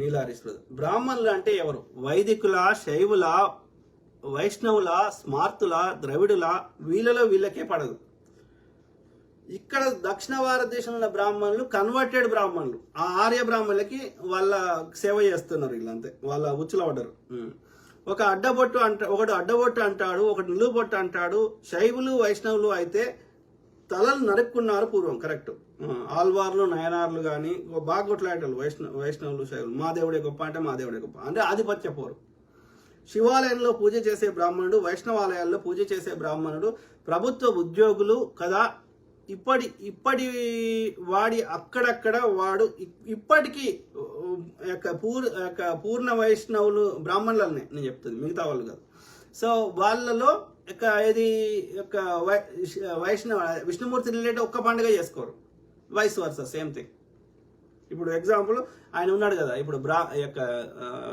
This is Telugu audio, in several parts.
నీలారీస్ బ్రదర్. బ్రాహ్మణులు అంటే ఎవరు? వైదికుల, శైవుల, వైష్ణవుల, స్మార్తుల, ద్రవిడుల, వీళ్ళలో వీళ్ళకే పడదు. ఇక్కడ దక్షిణ భారతదేశంలో ఉన్న బ్రాహ్మణులు కన్వర్టెడ్ బ్రాహ్మణులు, ఆ ఆర్య బ్రాహ్మణులకి వాళ్ళ సేవ చేస్తున్నారు వీళ్ళంతే, వాళ్ళ ఉచ్చుల పడ్డారు. ఒకడు అడ్డబొట్టు అంటాడు, ఒకటి నిలువు బొట్టు అంటాడు. శైవులు వైష్ణవులు అయితే తలలు నరుక్కున్నారు పూర్వం, కరెక్ట్. ఆల్వార్లు, నయనార్లు కానీ బాగా కొట్లాడేటోళ్ళు వైష్ణవులు, శైవులు. మా దేవుడే గొప్ప అంటే మా దేవుడే గొప్ప అంటే ఆధిపత్య పోరు. శివాలయంలో పూజ చేసే బ్రాహ్మణుడు, వైష్ణవాలయాల్లో పూజ చేసే బ్రాహ్మణుడు ప్రభుత్వ ఉద్యోగులు కదా. ఇప్పటి వాడి అక్కడక్కడ వాడు ఇప్పటికీ పూర్ణ వైష్ణవులు బ్రాహ్మణులనే నేను చెప్తుంది, మిగతా వాళ్ళు కాదు. సో వాళ్ళలో ఇది వైష్ణవ విష్ణుమూర్తి రిలేటెడ్ ఒక్క పండుగ చేసుకోరు, వైస్ వర్స సేమ్ థింగ్. ఇప్పుడు ఎగ్జాంపుల్ ఆయన ఉన్నాడు కదా, ఇప్పుడు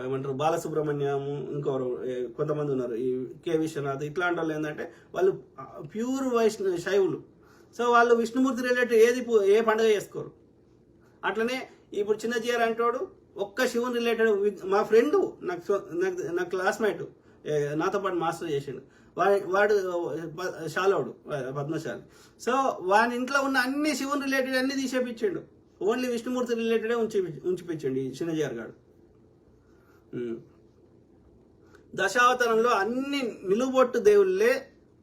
ఏమంటారు బాలసుబ్రహ్మణ్యము, ఇంకొకరు కొంతమంది ఉన్నారు, ఈ కె విశ్వనాథ్, ఇట్లాంటి వాళ్ళు ఏంటంటే వాళ్ళు ప్యూర్ శైవులు. సో వాళ్ళు విష్ణుమూర్తి రిలేటెడ్ ఏ పండుగ చేసుకోరు. అట్లనే ఇప్పుడు చిన్నజీఆర్ అంటాడు ఒక్క శివుని రిలేటెడ్. మా ఫ్రెండ్ నా క్లాస్మేట్ నాతో పాటు మాస్టర్ చేసిండు, వాడు శాలవుడు, పద్మశాలి. సో వాని ఇంట్లో ఉన్న అన్ని శివుని రిలేటెడ్ అన్ని తీసేపించిండు, ఓన్లీ విష్ణుమూర్తి రిలేటెడే ఉంచిపించండి ఈ చిన్నజీఆర్ గారు. దశావతారంలో అన్ని నిలుబొట్టు దేవుళ్ళే,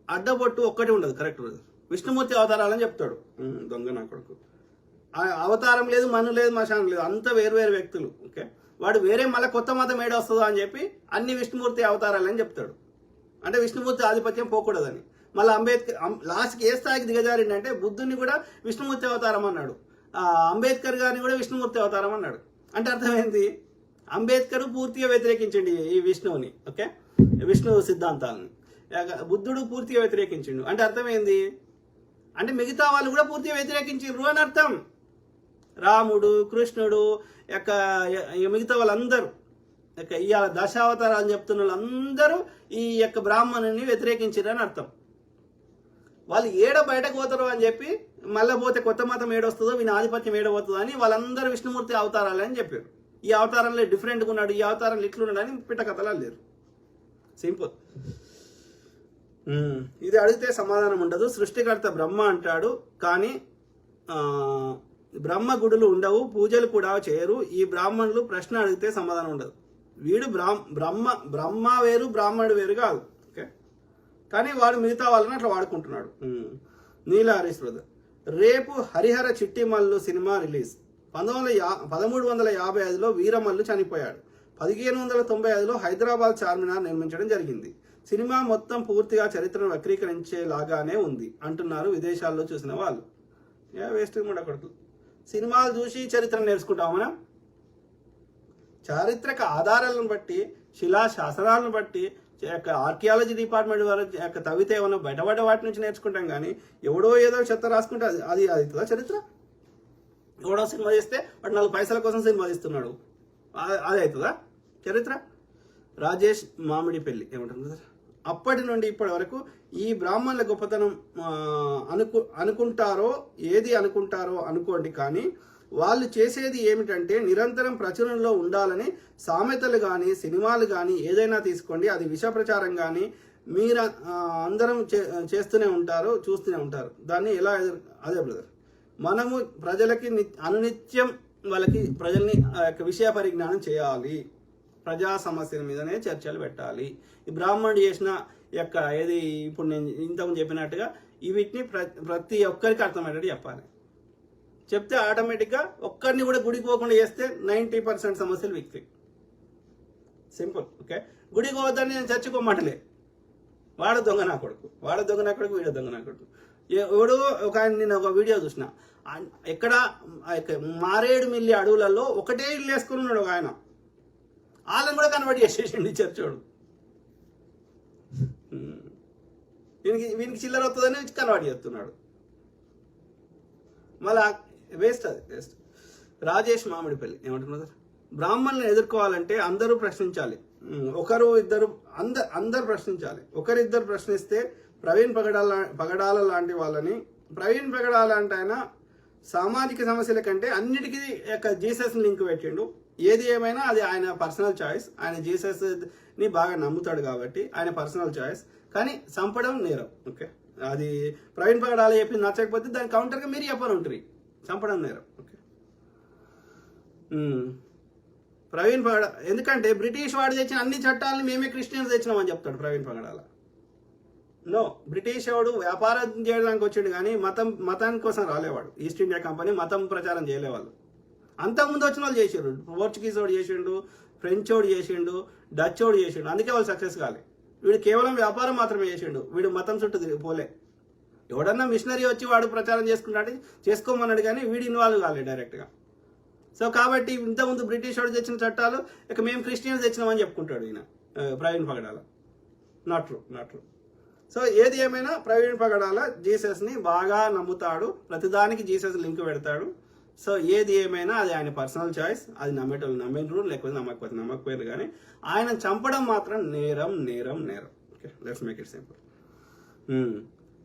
అడ్డబొట్టు ఒక్కటి ఉండదు, కరెక్ట్. విష్ణుమూర్తి అవతారాలని చెప్తాడు దొంగ నా కొడుకు. అవతారం లేదు, మను లేదు, మశానం లేదు, అంత వేరు వ్యక్తులు. ఓకే, వాడు వేరే మళ్ళీ కొత్త మతం ఏడ వస్తుందో అని చెప్పి అన్ని విష్ణుమూర్తి అవతారాలని చెప్తాడు. అంటే విష్ణుమూర్తి ఆధిపత్యం పోకూడదని. మళ్ళీ అంబేద్కర్ లాస్ట్కి ఏ స్థాయికి దిగజారిందంటే బుద్ధుని కూడా విష్ణుమూర్తి అవతారం అన్నాడు, అంబేద్కర్ గారిని కూడా విష్ణుమూర్తి అవతారం అన్నాడు. అంటే అర్థమైంది, అంబేద్కర్ పూర్తిగా వ్యతిరేకించండి ఈ విష్ణువుని, ఓకే, విష్ణు సిద్ధాంతాలని. బుద్ధుడు పూర్తిగా వ్యతిరేకించిండు. అంటే అర్థమైంది, అంటే మిగతా వాళ్ళు కూడా పూర్తిగా వ్యతిరేకించారు అని అర్థం. రాముడు, కృష్ణుడు మిగతా వాళ్ళందరూ ఇవాళ దశావతారాలు అని చెప్తున్న వాళ్ళందరూ ఈ బ్రాహ్మణుని వ్యతిరేకించారు అని అర్థం. వాళ్ళు బయటకు పోతారు అని చెప్పి మళ్ళీ పోతే కొత్త మతం ఏడొస్తుందో, వీని ఆధిపత్యం ఏడబోతుందో అని వాళ్ళందరూ విష్ణుమూర్తి అవతారాలు అని చెప్పారు. ఈ అవతారంలో డిఫరెంట్గా ఉన్నాడు, ఈ అవతారంలో ఇట్లున్నాడు అని పిట్టకథలు లేరు. సింపుల్. ఇది అడిగితే సమాధానం ఉండదు. సృష్టికర్త బ్రహ్మ అంటాడు, కానీ బ్రహ్మ గుడులు ఉండవు, పూజలు కూడా చేయరు. ఈ బ్రాహ్మణులు ప్రశ్న అడిగితే సమాధానం ఉండదు. వీడు బ్రహ్మ వేరు, బ్రాహ్మణుడు వేరు కాదు, ఓకే, కానీ వాడు మిగతా వాళ్ళని అట్లా వాడుకుంటున్నాడు. నీలారీస్ బ్రదర్. రేపు హరిహర చిట్టిమల్లు సినిమా రిలీజ్. 1355లో వీరమల్లు చనిపోయాడు. 1595లో హైదరాబాద్ చార్మినార్ నిర్మించడం జరిగింది. సినిమా మొత్తం పూర్తిగా చరిత్రను వక్రీకరించేలాగానే ఉంది అంటున్నారు విదేశాల్లో చూసిన వాళ్ళు. వేస్ట్ అక్కడికి సినిమాలు చూసి చరిత్ర నేర్చుకుంటాం మనం. చారిత్రక ఆధారాలను బట్టి, శిలా శాసనాలను బట్టి, ఆర్కియాలజీ డిపార్ట్మెంట్ వారు తవ్వితే ఏమన్నా బయటపడ్డ వాటి నుంచి నేర్చుకుంటాం. కానీ ఎవడో ఏదో చెత్త రాసుకుంటే అది అవుతుందా చరిత్ర? ఎవడో సినిమా చేస్తే వాడు 4 పైసల కోసం సినిమా తీస్తున్నాడు, అది అవుతుందా చరిత్ర? రాజేష్ మామిడిపల్లి ఏమంటారు? అప్పటి నుండి ఇప్పటి వరకు ఈ బ్రాహ్మణుల గొప్పతనం అనుకుంటారో అనుకోండి, కానీ వాళ్ళు చేసేది ఏమిటంటే నిరంతరం ప్రచురణలో ఉండాలని సామెతలు కానీ సినిమాలు కానీ ఏదైనా తీసుకోండి, అది విష ప్రచారం కానీ మీరు అందరం చేస్తూనే ఉంటారు, చూస్తూనే ఉంటారు. దాన్ని ఎలా అదే బ్రదర్, మనము ప్రజలకి అనునిత్యం ప్రజల్ని విషయ పరిజ్ఞానం చేయాలి, ప్రజా సమస్యల మీదనే చర్చలు పెట్టాలి. ఈ బ్రాహ్మణుడు చేసిన ఏది ఇప్పుడు నేను ఇంతకుముందు చెప్పినట్టుగా వీటిని ప్రతి ఒక్కరికి అర్థమయ్యేటట్టు చెప్పాలి. చెప్తే ఆటోమేటిక్గా ఒక్కరిని కూడా గుడికి పోకుండా చేస్తే 90% సమస్యలు విక్తి. Simple, okay. గుడికి పోవద్దని నేను చర్చకోమాటలే, వాడు దొంగ నా కొడుకు, వీడు దొంగ నా కొడుకు. ఎవడో నేను ఒక వీడియో చూసిన, ఎక్కడ మారేడు మిల్లి అడవులలో ఒకటే ఇల్లు వేసుకుని ఉన్నాడు ఒక ఆయన, వాళ్ళని కూడా కన్వర్ట్ చేసేసిండి చర్చోడు. వీనికి చిల్లర వస్తుందని కన్వర్ట్ చేస్తున్నాడు. మళ్ళా వేస్ట్, అది వేస్ట్. రాజేష్ మామిడిపల్లి ఏమంటున్నారు? బ్రాహ్మణులను ఎదుర్కోవాలంటే అందరూ ప్రశ్నించాలి, ఒకరు ఇద్దరు అందరు ప్రశ్నించాలి. ఒకరిద్దరు ప్రశ్నిస్తే ప్రవీణ్ పగడాల లాంటి వాళ్ళని, ప్రవీణ్ పగడాల అంటే ఆయన సామాజిక సమస్యల కంటే అన్నిటికీ యొక్క జీసస్ లింక్ పెట్టిండు. ఏది ఏమైనా అది ఆయన పర్సనల్ చాయిస్. ఆయన జీసస్ ని బాగా నమ్ముతాడు కాబట్టి ఆయన పర్సనల్ చాయిస్. కానీ చంపడం నేరం. ఓకే, అది ప్రవీణ్ పగడాల చెప్పి నచ్చకపోతే దాని కౌంటర్గా మీరు చెప్పాలి ఉంటుంది. చంపడం నేరం. ఓకే, ప్రవీణ్ పగడ ఎందుకంటే బ్రిటిష్ వాడు తెచ్చిన అన్ని చట్టాలను మేమే క్రిస్టియన్స్ తెచ్చినామని చెప్తాడు ప్రవీణ్ పగడాల. నో, బ్రిటిష్ వాడు వ్యాపారం చేయడానికి వచ్చాడు కానీ మతాని కోసం రాలేవాడు. ఈస్ట్ ఇండియా కంపెనీ మతం ప్రచారం చేయలేవాళ్ళు. అంతకుముందు వచ్చిన వాళ్ళు చేసిండు. పోర్చుగీస్ వాడు చేసిండు, ఫ్రెంచ్ వాడు చేసిండు, డచ్ వాడు చేసిండు. అందుకే వాళ్ళు సక్సెస్ కాలే. వీడు కేవలం వ్యాపారం మాత్రమే చేసిండు. వీడు మతం చుట్టూ పోలే. ఎవడన్నా మిషనరీ వచ్చి వాడు ప్రచారం చేసుకున్నాడు, చేసుకోమన్నాడు, కానీ వీడు ఇన్వాల్వ్ కాలే డైరెక్ట్గా. సో కాబట్టి ఇంతకుముందు బ్రిటిష్ వాడు తెచ్చిన చట్టాలు ఇక మేము క్రిస్టియన్స్ తెచ్చినామని చెప్పుకుంటాడు ఈయన Praveen Pagadala. Not true. So ఏది ఏమైనా ప్రవీణ్ పగడాల జీసస్ని బాగా నమ్ముతాడు. ప్రతిదానికి జీసస్ లింక్ పెడతాడు. సో ఏది ఏమైనా అది ఆయన పర్సనల్ చాయిస్. అది నమ్మేటోళ్ళు నమ్మినరు, లేకపోతే నమ్మకపోయారు. కానీ ఆయన చంపడం మాత్రం నేరం. Okay, let's make it simple.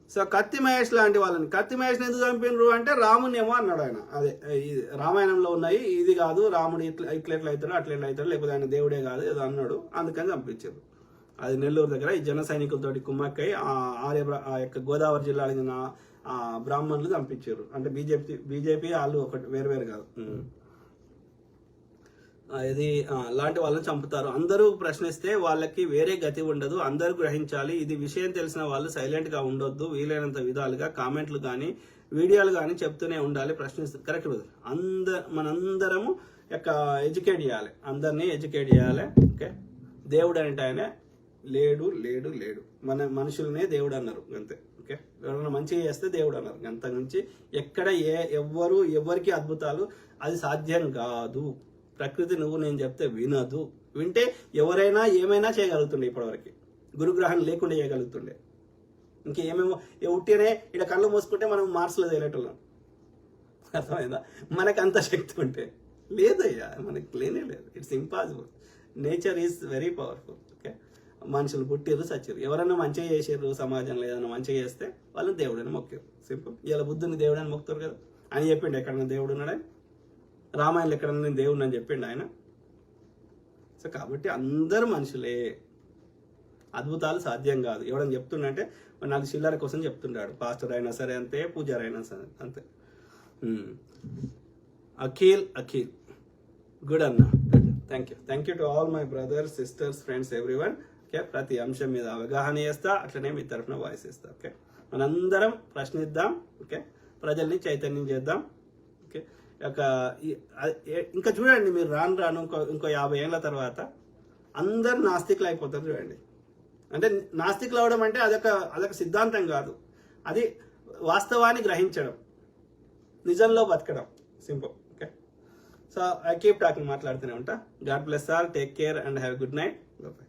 So Kathi Mahesh లాంటి వాళ్ళని, కత్తి మహేష్ని ఎందుకు చంపినరు అంటే రాముని ఏమో అన్నాడు ఆయన. అదే రామాయణంలో ఉన్నాయి, ఇది కాదు రాముడు ఇట్లా అవుతాడు, అట్లా అవుతాడు, లేకపోతే ఆయన దేవుడే కాదు ఏదో అన్నాడు, అందుకని చంపించారు. అది నెల్లూరు దగ్గర ఈ జన సైనికులతోటి కుమ్మక్కై ఆ యొక్క గోదావరి జిల్లాలో చెందిన బ్రాహ్మణులు చంపించారు. అంటే బీజేపీ వాళ్ళు ఒకటి వేరు కాదు. ఇది లాంటి వాళ్ళని చంపుతారు. అందరూ ప్రశ్నిస్తే వాళ్ళకి వేరే గతి ఉండదు. అందరూ గ్రహించాలి. ఇది విషయం తెలిసిన వాళ్ళు సైలెంట్ గా ఉండొద్దు. వీలైనంత విధాలుగా కామెంట్లు కానీ వీడియోలు కానీ చెప్తూనే ఉండాలి. ప్రశ్నిస్తారు. కరెక్ట్. మనందరము ఎడ్యుకేట్ చేయాలి. అందరినీ ఎడ్యుకేట్ చేయాలి. ఓకే, దేవుడు అంటే ఆయన లేడు. మన మనుషులనే దేవుడు అన్నారు అంతే. ఓకే, ఎవరైనా మంచిగా చేస్తే దేవుడు అన్నారు. అంత నుంచి ఎక్కడ ఎవరికి అద్భుతాలు అది సాధ్యం కాదు. ప్రకృతి నువ్వు నేను చెప్తే వినదు. వింటే ఎవరైనా ఏమైనా చేయగలుగుతుండే. ఇప్పటివరకు గురుగ్రహం లేకుండా చేయగలుగుతుండే. ఇంకేమేమో ఉట్టినే ఇక్కడ కళ్ళు మూసుకుంటే మనం మార్స్లో తేలేటోళ్ళం. అర్థమైందా? మనకు అంత శక్తి ఉంటే లేదయ్యా, మనకి లేనే లేదు. It's impossible. Nature is very powerful. Okay, మనుషులు పుట్టిరు చచ్చిరు. ఎవరైనా మంచిగా చేసారు సమాజంలో, ఏదైనా మంచిగా చేస్తే వాళ్ళని దేవుడని మొక్కారు. సింపుల్. ఇలా బుద్ధుని దేవుడని మొక్కుతారు కదా అని చెప్పిండు. ఎక్కడన్నా దేవుడు ఉన్నాడని రామాయణంలో ఎక్కడన్నా నేను దేవుడిని అని చెప్పిండు ఆయన. సో కాబట్టి అందరూ మనుషులే. అద్భుతాలు సాధ్యం కాదు. ఎవడని చెప్తుండంటే నాకు చిల్లర కోసం చెప్తుంటాడు. పాస్టర్ అయినా సరే అంతే, పూజారి అయినా సరే అంతే. అఖిల్ గుడ్ అన్న. Thank you to all my brothers, sisters, friends, everyone. Okay, ప్రతి అంశం మీద అవగాహన చేస్తా, అట్లనే మీ తరఫున వాయిస్ ఇస్తా. ఓకే, మనందరం ప్రశ్నిద్దాం. ఓకే, ప్రజల్ని చైతన్యం చేద్దాం. ఓకే, ఇంకా చూడండి మీరు రాను ఇంకో 50 ఏళ్ళ తర్వాత అందరు నాస్తికులు అయిపోతారు. చూడండి, అంటే నాస్తికులు అవడం అంటే అదొక సిద్ధాంతం కాదు, అది వాస్తవాన్ని గ్రహించడం, నిజంలో బతకడం. Simple. Okay, so I keep talking, మాట్లాడుతూనే ఉంటా. God bless all, take care and have good night. Bye.